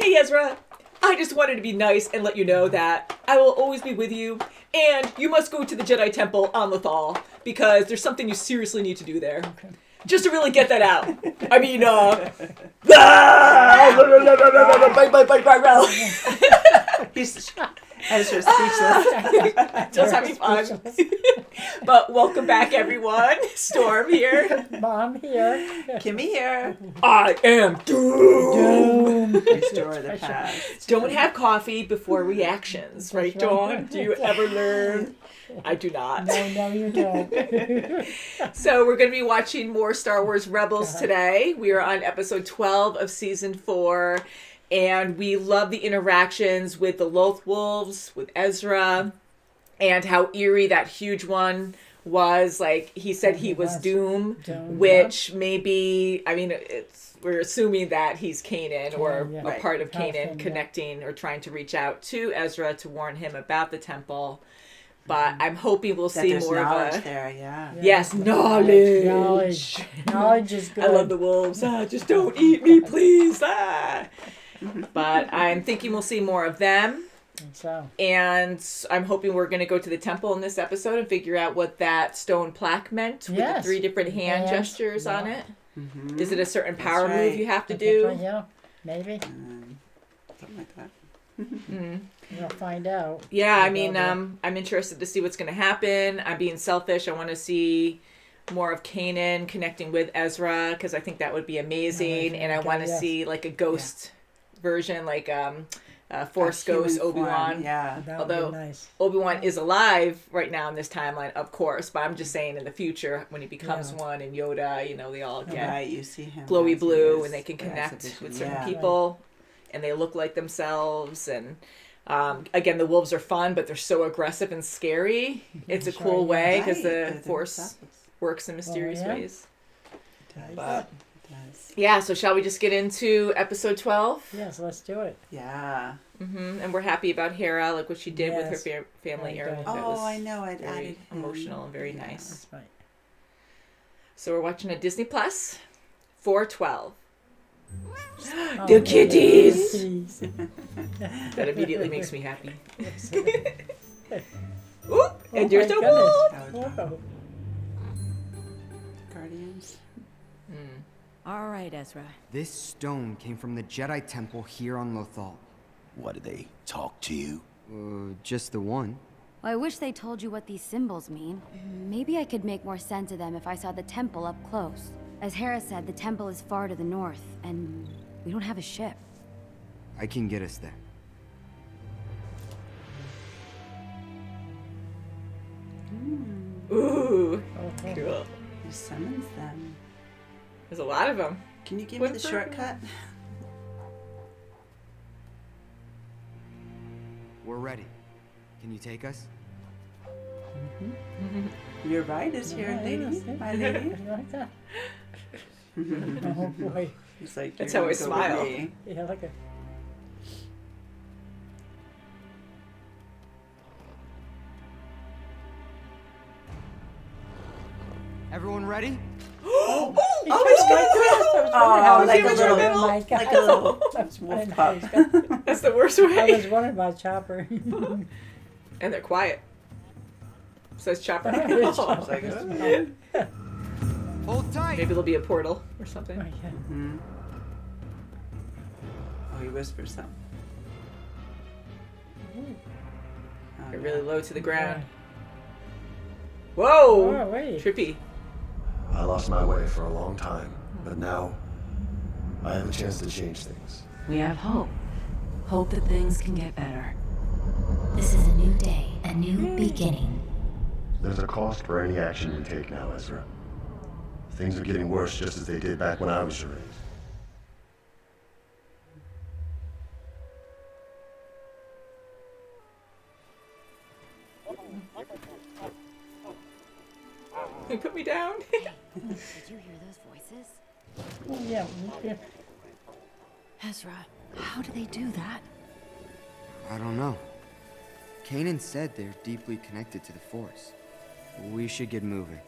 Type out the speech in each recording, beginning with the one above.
Hey, Ezra. I just wanted to be nice and let you know that I will always be with you, and you must go to the Jedi Temple on Lothal, because there's something you seriously need to do there. Okay. Just to really get that out. I mean, Ezra's speechless. Just having fun. But welcome back, everyone. Storm here. Mom here. Kimmy here. I am Doom. Restore the past. Don't have coffee before reactions, right, Dawn? Do you ever learn? I do not. No, you don't. So we're going to be watching more Star Wars Rebels today. We are on episode 12 of season 4. And we love the interactions with the Loth Wolves, with Ezra, and how eerie that huge one was. Like, he said he was Doom, which maybe, I mean, we're assuming that he's Kanan or a part of Kanan connecting or trying to reach out to Ezra to warn him about the temple. But I'm hoping we'll see more of a... there, yeah. Yes, knowledge. Knowledge is good. I love the wolves. Just don't eat me, please. But I'm thinking we'll see more of them. So. And I'm hoping we're going to go to the temple in this episode and figure out what that stone plaque meant with the 3 different hand gestures on it. Mm-hmm. Is it a certain power move you have to do? Right, yeah, maybe. Something like that. We'll find out. Yeah, I mean, I'm interested to see what's going to happen. I'm being selfish. I want to see more of Kanan connecting with Ezra, because I think that would be amazing. And I want to see like a ghost version, like Force Ghost Obi-Wan. Yeah, that would although be nice. Obi-Wan is alive right now in this timeline, of course, but I'm just saying in the future when he becomes one, and Yoda, you know, they all get you see him glowy blue and they can connect with certain people and they look like themselves. And again, the wolves are fun, but they're so aggressive and scary. It's a cool way because the Force works in mysterious ways. It does. Does. Yeah, so shall we just get into episode 12? Yes, let's do it. Yeah. Mm-hmm. And we're happy about Hera, like what she did with her family. That was I know. I'd very added emotional and very nice. That's right. So we're watching a Disney Plus, 412. The kitties! That immediately makes me happy. Ooh, and there's the wolf! Guardians. All right, Ezra. This stone came from the Jedi Temple here on Lothal. What, did they talk to you? Just the one. Well, I wish they told you what these symbols mean. Maybe I could make more sense of them if I saw the temple up close. As Hera said, the temple is far to the north, and we don't have a ship. I can get us there. Ooh, cool. He summons them. There's a lot of them. Can you give me the shortcut? We're ready. Can you take us? Your ride is here, lady. My lady. Like that. Oh boy. It's like, that's how I smile. Yeah, like a... Everyone ready? Oh, like a little wolf pup. That's the worst way. I was wondering about Chopper. And they're quiet. Says Chopper. Hold tight. Maybe there'll be a portal or something. Oh, yeah. Mm-hmm. Oh, he whispers something. They're really low to the ground. Whoa! Oh, wait. Trippy. I lost my way for a long time, but now I have a chance to change things. We have hope. Hope that things can get better. This is a new day, a new beginning. There's a cost for any action we take now, Ezra. Things are getting worse just as they did back when I was your age. They put me down. Did you hear those voices? Oh, yeah. Ezra, how do they do that? I don't know. Kanan said they're deeply connected to the Force. We should get moving.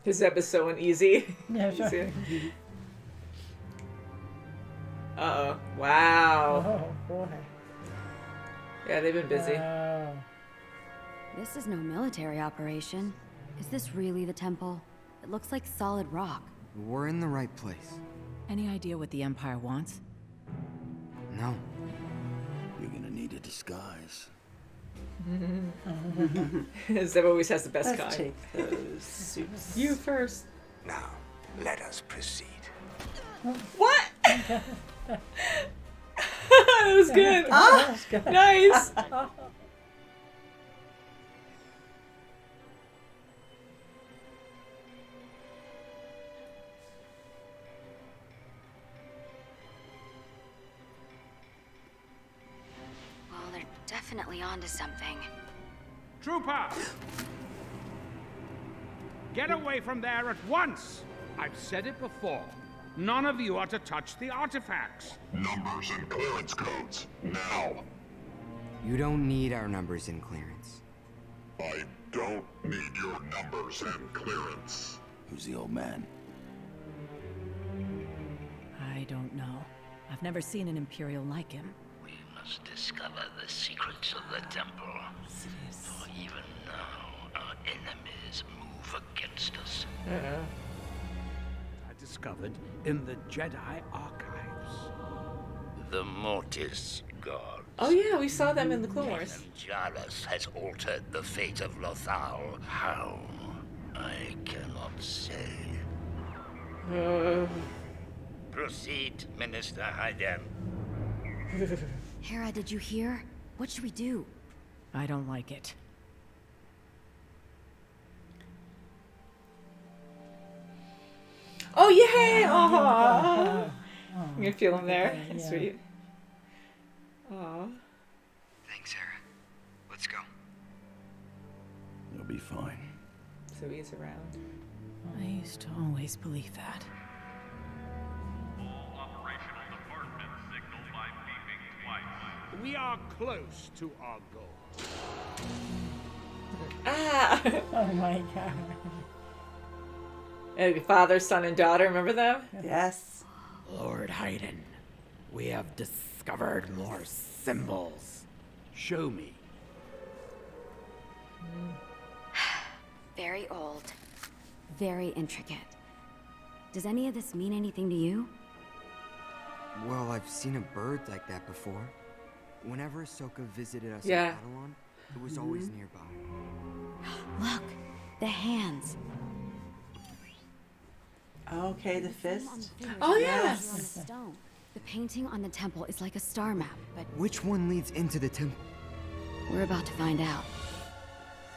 His episode so uneasy. Yeah, sure. Uh-oh. Wow. Oh, boy. Yeah, they've been busy. Wow. This is no military operation. Is this really the temple? It looks like solid rock. We're in the right place. Any idea what the Empire wants? No. You're gonna need a disguise. Zeb always has the best Let's kind. take those suits. You first. Now, let us proceed. What? That was good. That was good. Nice. Well, they're definitely onto something. Trooper! Get away from there at once! I've said it before. None of you are to touch the artifacts. Numbers and clearance codes, now. You don't need our numbers in clearance. I don't need your numbers and clearance. Who's the old man? I don't know. I've never seen an Imperial like him. We must discover the secrets of the temple. For even now, our enemies move against us. I discovered in the Jedi archives. The Mortis gods. Oh yeah, we saw them in the Clone Wars. Jarus has altered the fate of Lothal. How? I cannot say. Proceed, Minister Hayden. Hera, did you hear? What should we do? I don't like it. Oh yay! Aww. You feel him there? Yeah. Sweet. Aww. Thanks, Sarah. Let's go. You'll be fine. So he's around. I used to always believe that. We are close to our goal. Ah! Oh my god. Father, son, and daughter. Remember them? Yes. Lord Hayden, we have discovered more symbols. Show me. Very old. Very intricate. Does any of this mean anything to you? Well, I've seen a bird like that before. Whenever Ahsoka visited us Yeah. in Padawan, it was always nearby. Look, the hands. Okay, the fist. Oh On yes. the stone. The painting on the temple is like a star map, but Which one leads into the temple? we're about to find out.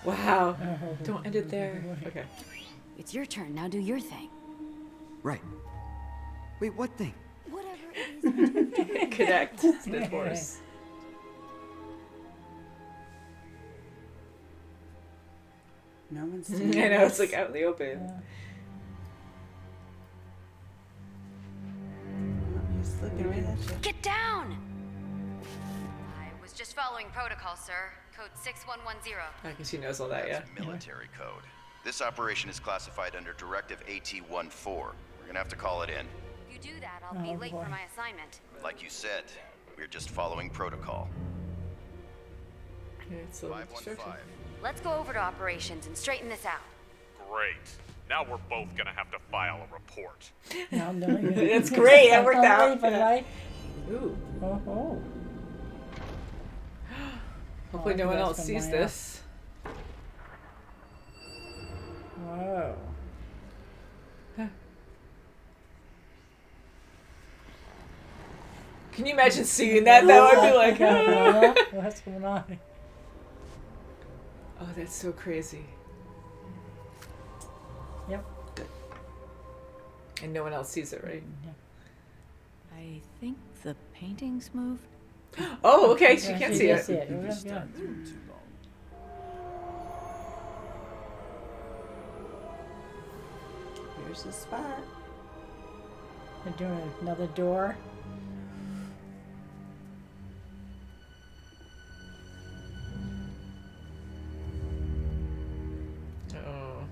Wow. Don't end it there. Okay. It's your turn. Now do your thing. Right. Wait, what thing? Whatever it is. Connect the Force. No one's I doing know, it's this. like out in the open. He's looking right at you. Get down! I was just following protocol, sir. Code 6110. I guess he knows all that, yeah. Military code. This operation is classified under Directive AT-14. We're gonna have to call it in. If you do that, I'll be late for my assignment. Like you said, we're just following protocol. Okay, it's a little distraction. 515. Let's go over to operations and straighten this out. Great. Now we're both gonna have to file a report. No, That's great. That worked out. But right? Ooh. Oh. Hopefully no one that's else from sees my this. Whoa. Can you imagine seeing that though? I'd be like, ah. What's going on? Oh, that's so crazy. Yep. And no one else sees it, right? I think the paintings moved. Oh, okay. She Yeah, can't she see can't it. see it. You've been Yeah. standing through too long. Here's the spot. They're doing another door. Oh.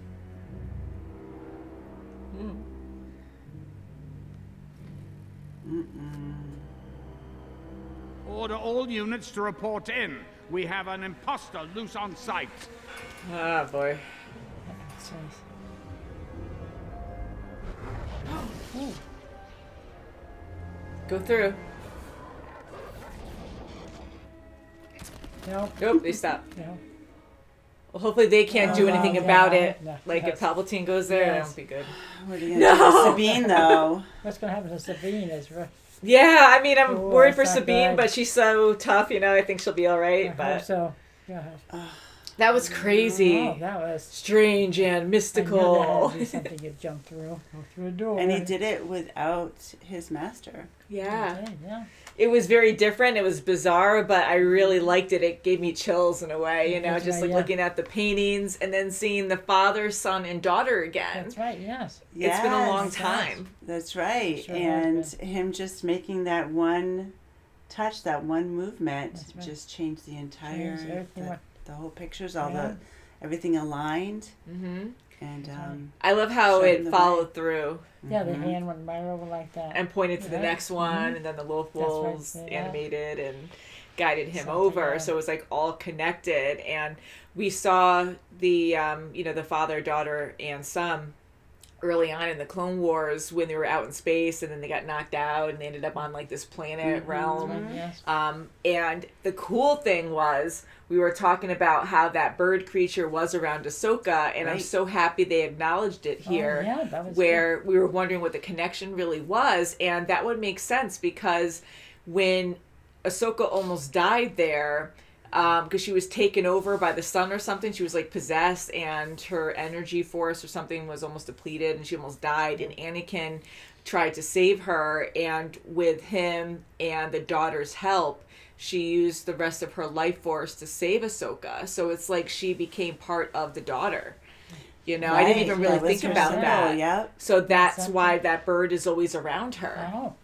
Mm-mm. Order all units to report in. We have an imposter loose on site. Ah, boy. Go through. No. Nope, they stopped. No. Well, hopefully they can't do anything yeah, about it. no, Like yes. if Palpatine goes there, that Yes. won't be good. What are you going to do with Sabine, though? What's going to happen to Sabine is right. Yeah, I mean, I'm Oh, worried for it's not Sabine, good. but she's so tough, you know, I think she'll be all right. I But hope so. Yeah. that was crazy. Oh, that was strange and I knew mystical. that had to be something you'd jump through. Go through a door. And he did it without his master. Yeah. Okay, yeah. It was very different. It was bizarre, but I really liked it. It gave me chills in a way, you know, That's just right, like yeah. looking at the paintings and then seeing the father, son, and daughter again. That's right, yes. It's been a long Yes. time. That's right. Sure has And him just making that one touch, that one movement, That's right. just changed the entire, Changed everything. the whole pictures, all Yeah. the, everything aligned. Mm-hmm. And I love how showed him it the followed through. Yeah, the hand went right over like that. And pointed to the Right. next one, Mhm. and then the Loth That's right, Wolves yeah. animated and guided him Something over. else. So it was like all connected. And we saw the, you know, the father, daughter, and son early on in the Clone Wars when they were out in space, and then they got knocked out and they ended up on like this planet realm. Right, yes. And the cool thing was we were talking about how that bird creature was around Ahsoka, and I'm Right. so happy they acknowledged it here, yeah, that was where we were wondering what the connection really was, and that would make sense because when Ahsoka almost died there, because she was taken over by the sun or something, she was like possessed, and her energy force or something was almost depleted, and she almost died, and Anakin tried to save her, and with him and the daughter's help, she used the rest of her life force to save Ahsoka. So it's like she became part of the daughter. You know, I didn't even really That was think her about symbol, that. Yep. So that's Exactly. why that bird is always around her. Oh.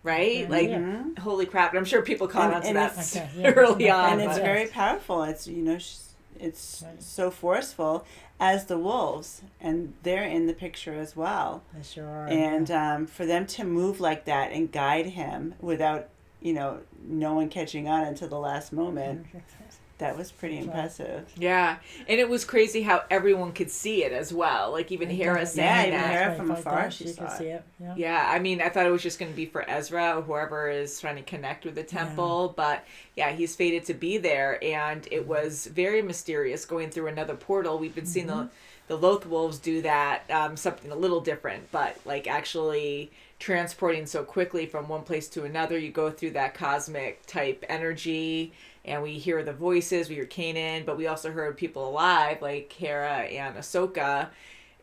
Right? Good Like, idea. holy crap. And I'm sure people caught on to and that it's- Okay, yeah, early that's on. And it's but- very powerful. It's, you know, it's Right. so forceful as the wolves, and they're in the picture as well. They sure are. And for them to move like that and guide him without, you know, no one catching on until the last moment, that was pretty impressive. Yeah. And it was crazy how everyone could see it as well. Like, even Hera saying Yeah, even that. Hera from Like afar, that, she you saw could see it. it. Yeah. Yeah, I mean, I thought it was just going to be for Ezra or whoever is trying to connect with the temple, but yeah, he's fated to be there, and it was very mysterious going through another portal. We've been seeing the Loth Wolves do that, something a little different, but like actually transporting so quickly from one place to another. You go through that cosmic type energy, and we hear the voices, we hear Kanan, but we also heard people alive like Hera and Ahsoka.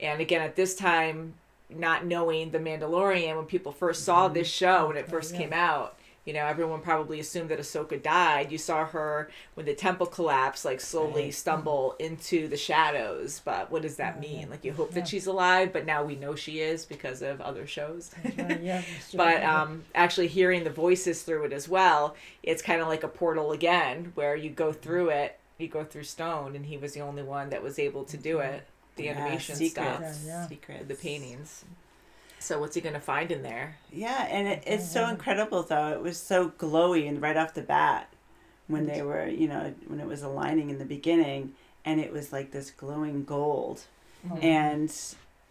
And again, at this time, not knowing The Mandalorian, when people first saw this show, when it first came out, you know, everyone probably assumed that Ahsoka died. You saw her, when the temple collapsed, like slowly stumble into the shadows. But what does that mean? Like, you hope that she's alive, but now we know she is because of other shows. Yeah, But actually hearing the voices through it as well, it's kind of like a portal again, where you go through it, you go through stone, and he was the only one that was able to do it. The animation stuff, Secrets. the paintings. So what's he going to find in there? Yeah, and it's so incredible, though. It was so glowy and right off the bat when they were, you know, when it was aligning in the beginning, and it was like this glowing gold. And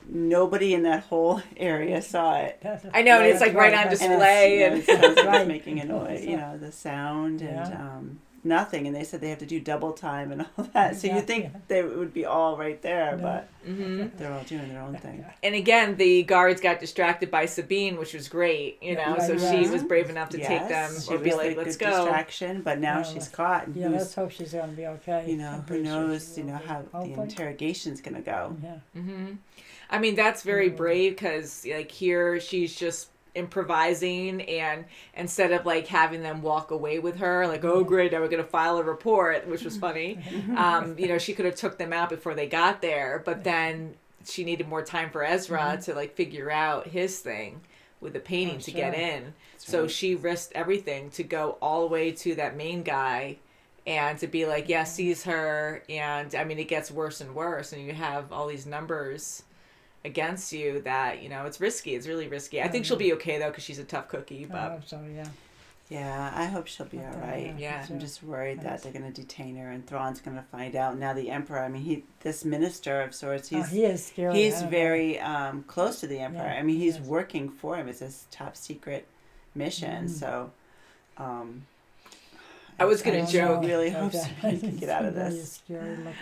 nobody in that whole area saw it. I know, and it's like right on display. And And it's making a noise, you know, the sound Yeah. and nothing. And they said they have to do double time and all that. So you think they would be all right there, but they're all doing their own thing. And again, the guards got distracted by Sabine, which was great, you know, so she was brave enough to take them She or be was like, the let's good go. distraction, but now she's caught. And Yeah, who's, let's hope she's going to be okay. you know, I'm who pretty sure knows, she you know, will be. how the Hopefully. interrogation's going to go. Yeah. I mean, that's very brave because, like, here she's just improvising, and instead of like having them walk away with her, like, oh great, now we're gonna file a report, which was funny. You know, she could have took them out before they got there, but then she needed more time for Ezra to like figure out his thing with the painting to get in. So she risked everything to go all the way to that main guy and to be like, yeah, sees her. And I mean, it gets worse and worse, and you have all these numbers against you that, you know, it's risky. It's really risky. I think she'll be okay though, because she's a tough cookie. I But hope so, yeah. Yeah, I hope she'll be all right. Yeah. I'm just worried that they're going to detain her and Thrawn's going to find out. Now the Emperor, I mean, this minister of sorts, he is scary. He's very close to the Emperor. Yeah, I mean, he's working for him. It's his top secret mission. So, I was going to joke. I really hope he can get out of this.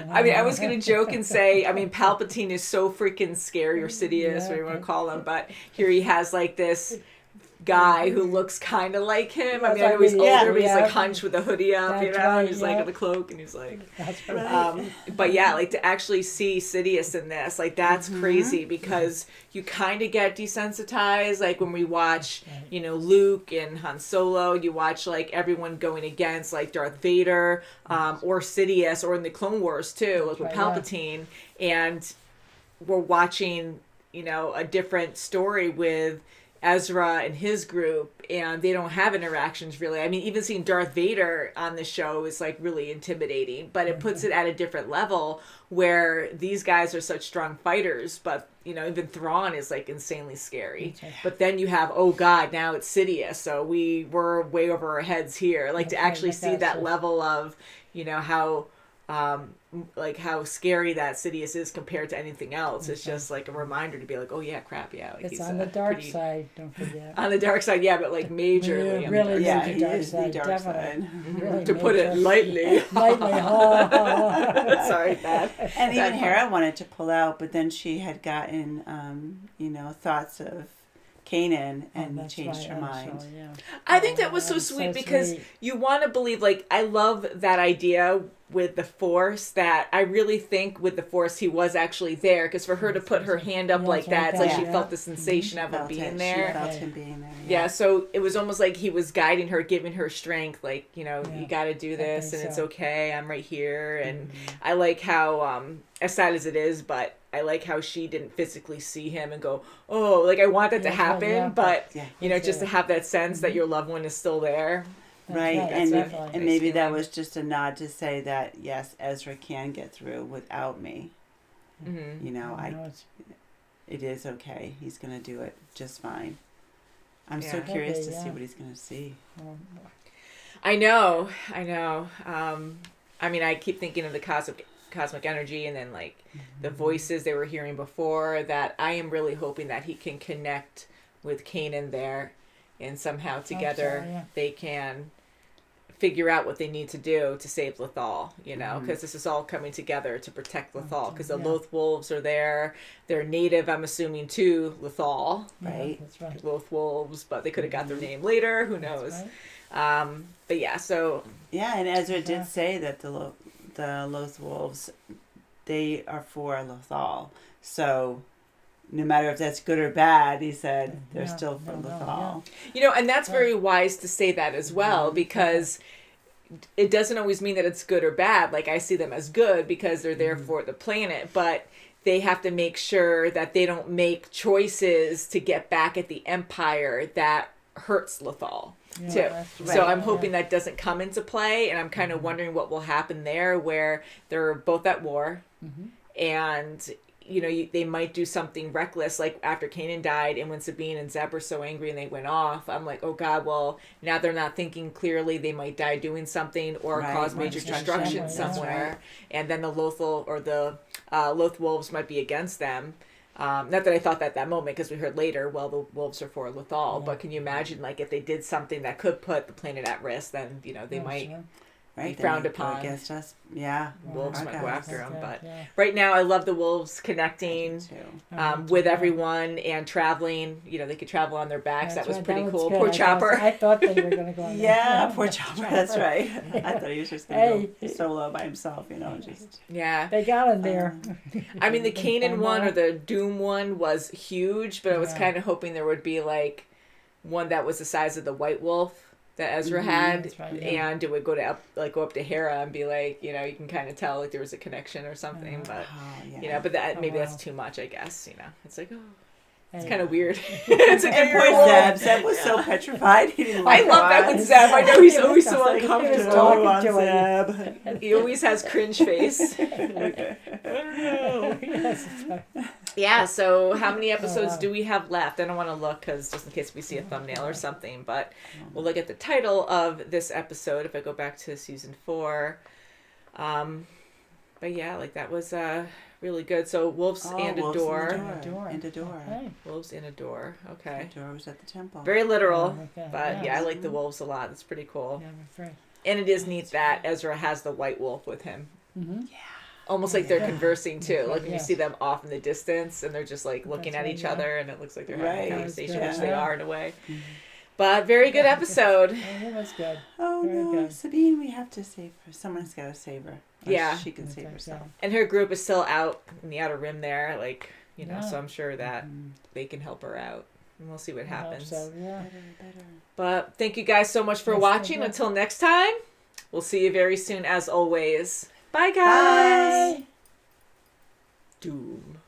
I mean, I was going to joke and say, I mean, Palpatine is so freaking scary, or Sidious, whatever you want to call him, but here he has like this guy who looks kind of like him. I mean, I know he's older, but he's like hunched with a hoodie up, you know, and he's like with a cloak, and he's like, but yeah, like to actually see Sidious in this, like that's crazy, because you kind of get desensitized, like when we watch, you know, Luke and Han Solo, you watch like everyone going against like Darth Vader, or Sidious, or in the Clone Wars too, like with Palpatine, and we're watching, you know, a different story with Ezra and his group, and they don't have interactions really. I mean, even seeing Darth Vader on the show is like really intimidating, but it puts it at a different level where these guys are such strong fighters, but you know, even Thrawn is like insanely scary. But then you have, oh God, now it's Sidious, so we're way over our heads here. Like to actually see that level of, you know, how like how scary that Sidious is compared to anything else. It's just like a reminder to be like, oh yeah, crap, yeah. Like it's on the dark side, don't forget. On the dark side, yeah, but like majorly. Really, the dark side, definitely. Really to put it lightly. Sorry, that. And even Hera wanted to pull out, but then she had gotten, you know, thoughts of Kanan and changed her mind. I think that was so sweet because you want to believe, like, I love that idea with the Force, that I really think with the Force he was actually there, because for her to put her hand up like that, it's like she felt the sensation of him being there. She felt him being there. Yeah, so it was almost like he was guiding her, giving her strength, like, you know, you got to do this, and it's okay, I'm right here. And I like how, as sad as it is, but I like how she didn't physically see him and go, oh, like I want that to happen, but, you know, just to have that sense that your loved one is still there. Right, and maybe that was just a nod to say that, yes, Ezra can get through without me. You know, it is okay. He's going to do it just fine. I'm so curious to see what he's going to see. I know. I mean, I keep thinking of the cosmic energy, and then like the voices they were hearing before, that I am really hoping that he can connect with Kanan there, and somehow together they can figure out what they need to do to save Lothal, you know, because this is all coming together to protect Lothal, because the Loth Wolves are there. They're native, I'm assuming, to Lothal, right? That's right. Loth Wolves, but they could have got their name later, who knows. But yeah, so and Ezra did say that the Loth Wolves, they are for Lothal, so no matter if that's good or bad, he said, they're still for Lothal. You know, and that's very wise to say that as well, because it doesn't always mean that it's good or bad. Like, I see them as good because they're there for the planet, but they have to make sure that they don't make choices to get back at the Empire that hurts Lothal. Too. So I'm hoping that doesn't come into play, and I'm kind of wondering what will happen there, where they're both at war, and you know, they might do something reckless, like after Kanan died, and when Sabine and Zeb were so angry and they went off, I'm like, oh God, well, now they're not thinking clearly, they might die doing something or cause major destruction somewhere, and then the Lothal or the Loth Wolves might be against them. Not that I thought that moment, because we heard later, well, the wolves are for Lothal, but can you imagine, like, if they did something that could put the planet at risk, then, you know, they might be frowned upon. Against us. Wolves might go after them, but right now I love the wolves connecting with everyone and traveling. You know, they could travel on their backs. That was pretty cool. Poor Chopper. I thought they were going to go on there. Poor Chopper. That's right. I thought he was just going to go solo by himself, you know, just. They got him there. I mean, the Kanan one or the Doom one was huge, but I was kind of hoping there would be like one that was the size of the White Wolf that Ezra had, and it would go up to Hera and be like, you know, you can kind of tell like there was a connection or something, but you know, but that maybe that's too much, I guess. You know, it's like, it's kind of weird. It's like, and poor Zeb was so petrified. He didn't I love that with Zeb. I know he's always so uncomfortable. Zeb. He always has cringe face. Yeah, so how many episodes do we have left? I don't want to look because just in case we see a thumbnail or something, but we'll look at the title of this episode if I go back to season 4. But yeah, like that was really good. So Wolves and a Door. And a door. Okay. Wolves in a door. Okay. The door was at the temple. Very literal, Okay. but yeah, I like the wolves a lot. It's pretty cool. Yeah, I'm afraid. And it is neat that Ezra has the white wolf with him. Mm-hmm. Yeah. Almost like they're conversing too. Like when you Yes. see them off in the distance and they're just like looking That's at right, each yeah. other and it looks like they're having a Right. conversation, That's which good. they Yeah. are in a way. But very good episode. Oh, that was good. Oh Very no, good. Sabine, we have to save her. Someone's got to save her. Or Yeah. she can save Okay, herself. And her group is still out in the outer rim there, like, you know, Yeah. so I'm sure that they can help her out. And we'll see what I hope happens. so, yeah. Better. But thank you guys so much for Yes, watching. thank you. Until next time, we'll see you very soon as always. Bye guys. Bye. Doom.